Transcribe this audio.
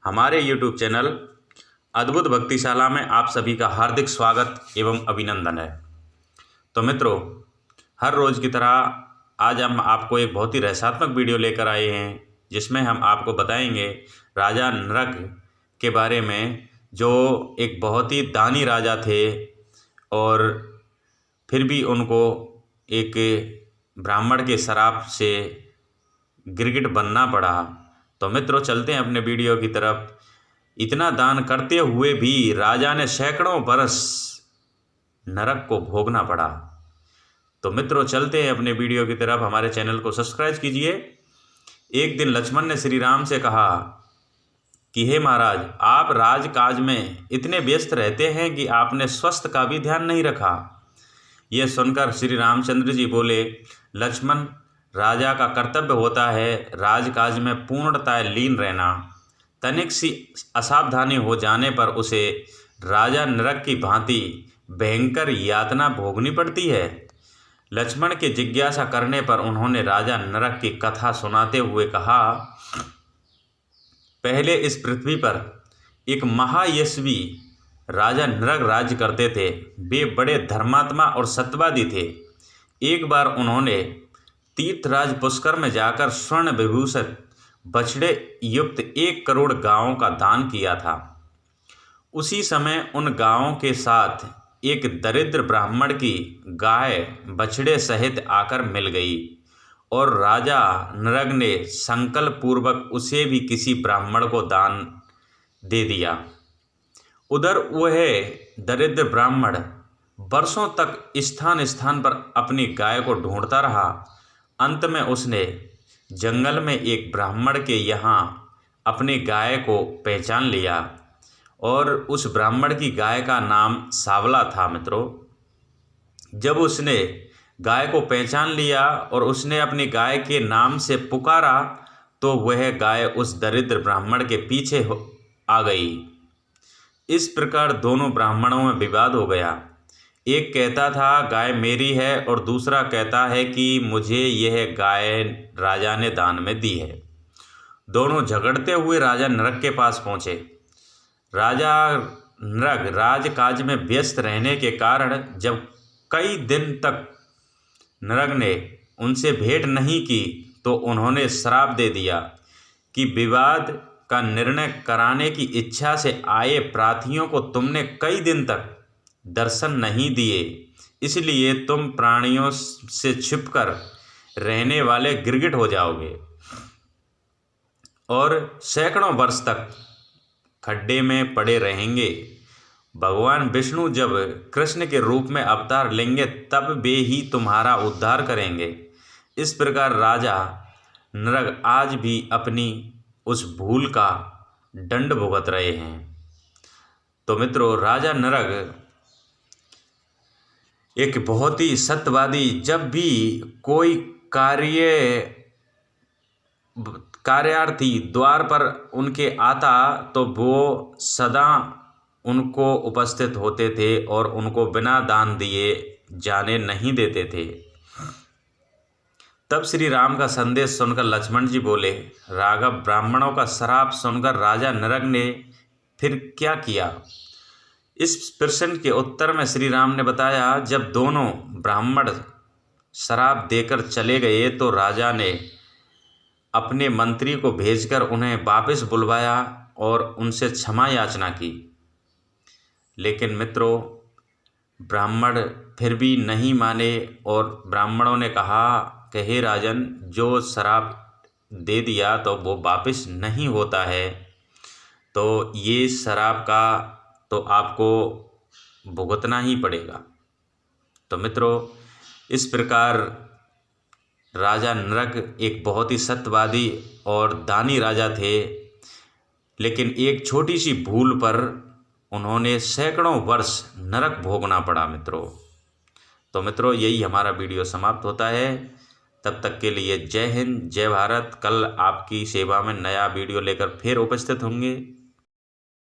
हमारे YouTube channel अद्भुत भक्तिशाला में आप सभी का हार्दिक स्वागत एवं अभिनंदन है। तो मित्रों, हर रोज़ की तरह आज हम आपको एक बहुत ही रहस्यात्मक वीडियो लेकर आए हैं, जिसमें हम आपको बताएंगे राजा नृग के बारे में, जो एक बहुत ही दानी राजा थे और फिर भी उनको एक ब्राह्मण के श्राप से गिरगिट बनना पड़ा। तो मित्रों, चलते हैं अपने वीडियो की तरफ। इतना दान करते हुए भी राजा ने सैकड़ों बरस नरक को भोगना पड़ा। तो मित्रों, चलते हैं अपने वीडियो की तरफ। हमारे चैनल को सब्सक्राइब कीजिए। एक दिन लक्ष्मण ने श्री राम से कहा कि हे महाराज, आप राजकाज में इतने व्यस्त रहते हैं कि आपने स्वास्थ्य का भी ध्यान नहीं रखा। यह सुनकर श्री रामचंद्र जी बोले, लक्ष्मण, राजा का कर्तव्य होता है राजकाज में पूर्णतः लीन रहना। तनिक सी असावधानी हो जाने पर उसे राजा नरक की भांति भयंकर यातना भोगनी पड़ती है। लक्ष्मण की जिज्ञासा करने पर उन्होंने राजा नरक की कथा सुनाते हुए कहा, पहले इस पृथ्वी पर एक महायशस्वी राजा नरक राज्य करते थे। वे बड़े धर्मात्मा और सत्यवादी थे। एक बार उन्होंने तीर्थराज पुष्कर में जाकर स्वर्ण विभूषित बछड़े युक्त 1 करोड़ गायों का दान किया था। उसी समय उन गायों के साथ एक दरिद्र ब्राह्मण की गाय बछड़े सहित आकर मिल गई और राजा नरग ने संकल्प पूर्वक उसे भी किसी ब्राह्मण को दान दे दिया। उधर वह दरिद्र ब्राह्मण वर्षों तक स्थान स्थान पर अपनी गाय को ढूंढता रहा। अंत में उसने जंगल में एक ब्राह्मण के यहाँ अपनी गाय को पहचान लिया और उस ब्राह्मण की गाय का नाम सावला था। मित्रों, जब उसने गाय को पहचान लिया और उसने अपनी गाय के नाम से पुकारा तो वह गाय उस दरिद्र ब्राह्मण के पीछे आ गई। इस प्रकार दोनों ब्राह्मणों में विवाद हो गया। एक कहता था गाय मेरी है और दूसरा कहता है कि मुझे यह गाय राजा ने दान में दी है। दोनों झगड़ते हुए राजा नरक के पास पहुँचे। राजा नरग राजकाज में व्यस्त रहने के कारण जब कई दिन तक नरग ने उनसे भेंट नहीं की तो उन्होंने श्राप दे दिया कि विवाद का निर्णय कराने की इच्छा से आए प्रार्थियों को तुमने कई दिन तक दर्शन नहीं दिए, इसलिए तुम प्राणियों से छिपकर रहने वाले गिरगिट हो जाओगे और सैकड़ों वर्ष तक खड्डे में पड़े रहेंगे। भगवान विष्णु जब कृष्ण के रूप में अवतार लेंगे तब वे ही तुम्हारा उद्धार करेंगे। इस प्रकार राजा नरग आज भी अपनी उस भूल का दंड भुगत रहे हैं। तो मित्रों, राजा नरग एक बहुत ही सत्यवादी, जब भी कोई कार्यार्थी द्वार पर उनके आता तो वो सदा उनको उपस्थित होते थे और उनको बिना दान दिए जाने नहीं देते थे। तब श्री राम का संदेश सुनकर लक्ष्मण जी बोले, राघव, ब्राह्मणों का श्राप सुनकर राजा नरग ने फिर क्या किया? इस प्रश्न के उत्तर में श्री राम ने बताया, जब दोनों ब्राह्मण श्राप देकर चले गए तो राजा ने अपने मंत्री को भेजकर उन्हें वापस बुलवाया और उनसे क्षमा याचना की। लेकिन मित्रों, ब्राह्मण फिर भी नहीं माने और ब्राह्मणों ने कहा कि हे राजन, जो श्राप दे दिया तो वो वापस नहीं होता है, तो ये श्राप का तो आपको भुगतना ही पड़ेगा। तो मित्रों, इस प्रकार राजा नरग एक बहुत ही सत्यवादी और दानी राजा थे, लेकिन एक छोटी सी भूल पर उन्होंने सैकड़ों वर्ष नरक भोगना पड़ा। मित्रों, तो मित्रों, यही हमारा वीडियो समाप्त होता है। तब तक के लिए जय हिंद, जय भारत। कल आपकी सेवा में नया वीडियो लेकर फिर उपस्थित होंगे।